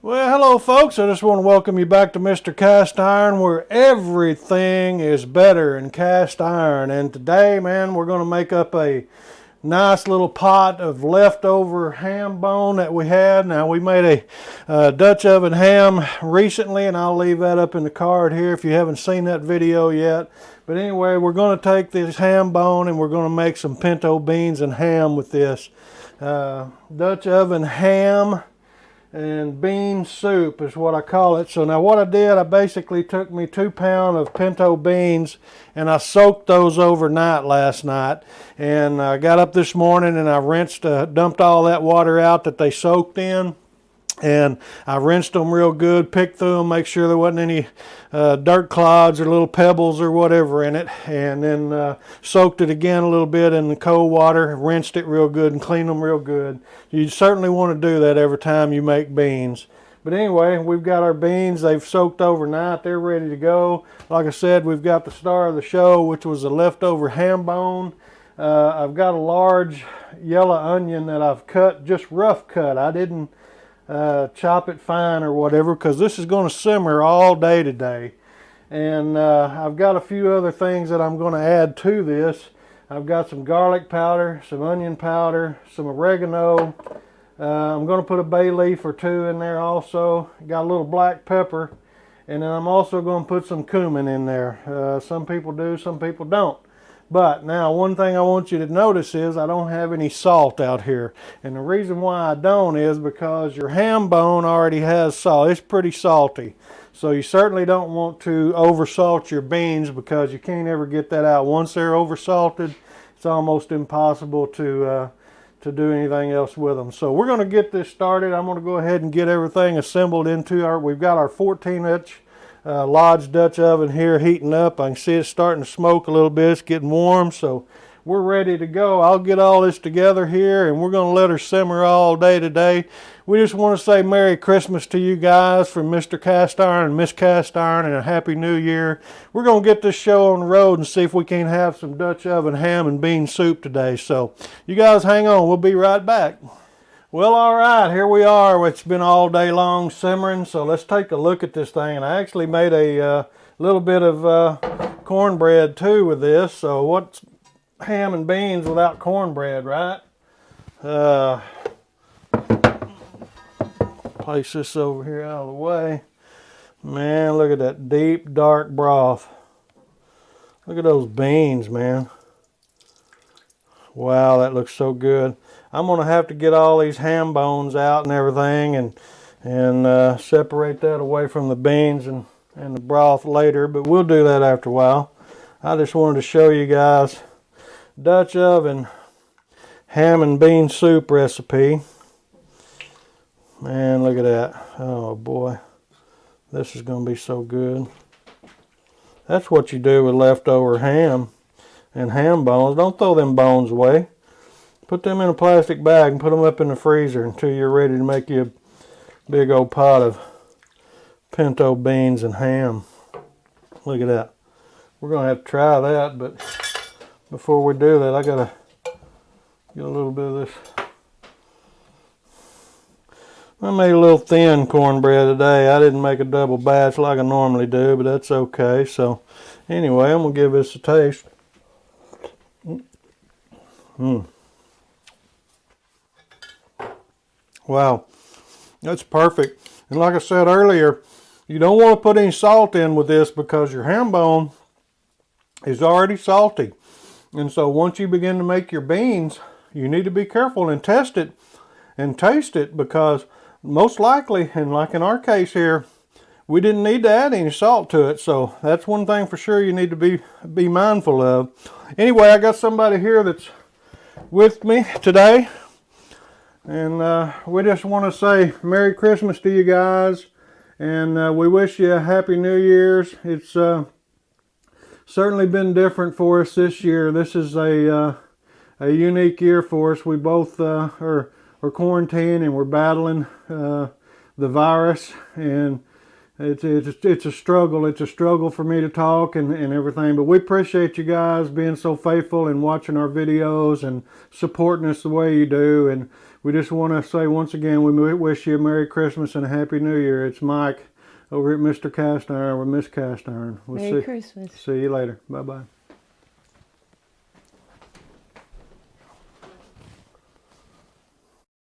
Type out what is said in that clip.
Well, hello folks. I just want to welcome you back to Mr. Cast Iron, where everything is better in cast iron. And today, man, we're going to make up a nice little pot of leftover ham bone that we had. Now, we made a Dutch oven ham recently, and I'll leave that up in the card here if you haven't seen that video yet. But anyway, we're going to take this ham bone and we're going to make some pinto beans and ham with this. Dutch oven ham and bean soup is what I call it. So now what I did, I basically took me 2 pounds of pinto beans and I soaked those overnight last night. And I got up this morning and I dumped all that water out that they soaked in. And I rinsed them real good, picked through them, make sure there wasn't any dirt clods or little pebbles or whatever in it. And then soaked it again a little bit in the cold water, rinsed it real good and cleaned them real good. You certainly want to do that every time you make beans. But anyway, we've got our beans. They've soaked overnight. They're ready to go. Like I said, we've got the star of the show, which was a leftover ham bone. I've got a large yellow onion that I've cut, just rough cut. I didn't chop it fine or whatever, because this is going to simmer all day today. And I've got a few other things that I'm going to add to this. I've got some garlic powder, some onion powder, some oregano. I'm going to put a bay leaf or two in there also. Got a little black pepper, and then I'm also going to put some cumin in there. Some people do, some people don't. But now, one thing I want you to notice is I don't have any salt out here. And the reason why I don't is because your ham bone already has salt. It's pretty salty. So you certainly don't want to oversalt your beans, because you can't ever get that out. Once they're oversalted, it's almost impossible to do anything else with them. So we're going to get this started. I'm going to go ahead and get everything assembled into we've got our 14-inch Lodge Dutch oven here heating up. I can see it's starting to smoke a little bit. It's getting warm, so we're ready to go. I'll get all this together here and we're going to let her simmer all day today. We just want to say Merry Christmas to you guys from Mr. Cast Iron and Miss Cast Iron, and a Happy New Year. We're going to get this show on the road and see if we can have some Dutch oven ham and bean soup today. So you guys hang on. We'll be right back. Well, all right, here we are. It's been all day long simmering, so let's take a look at this thing. And I actually made a little bit of cornbread too with this. So what's ham and beans without cornbread, right? Place this over here out of the way. Man, look at that deep, dark broth. Look at those beans, man. Wow, that looks so good. I'm going to have to get all these ham bones out and everything and separate that away from the beans and the broth later, but we'll do that after a while. I just wanted to show you guys Dutch oven ham and bean soup recipe. Man, look at that. Oh boy, this is going to be so good. That's what you do with leftover ham and ham bones. Don't throw them bones away. Put them in a plastic bag and put them up in the freezer until you're ready to make you a big old pot of pinto beans and ham. Look at that. We're going to have to try that, but before we do that, I got to get a little bit of this. I made a little thin cornbread today. I didn't make a double batch like I normally do, but that's okay. So anyway, I'm going to give this a taste. Wow, that's perfect. And like I said earlier, you don't want to put any salt in with this because your ham bone is already salty. And so once you begin to make your beans, you need to be careful and test it and taste it, because most likely, and like in our case here, we didn't need to add any salt to it. So that's one thing for sure you need to be mindful of. Anyway, I got somebody here that's with me today. And we just want to say Merry Christmas to you guys, and we wish you a Happy New Year's. It's certainly been different for us this year. This is a unique year for us. We both are quarantined and we're battling the virus, and it's a struggle. It's a struggle for me to talk and everything, but we appreciate you guys being so faithful and watching our videos and supporting us the way you do. And We just want to say once again, we wish you a Merry Christmas and a Happy New Year. It's Mike over at Mr. Cast Iron with Miss Cast Iron. Merry Christmas. See you later. Bye-bye.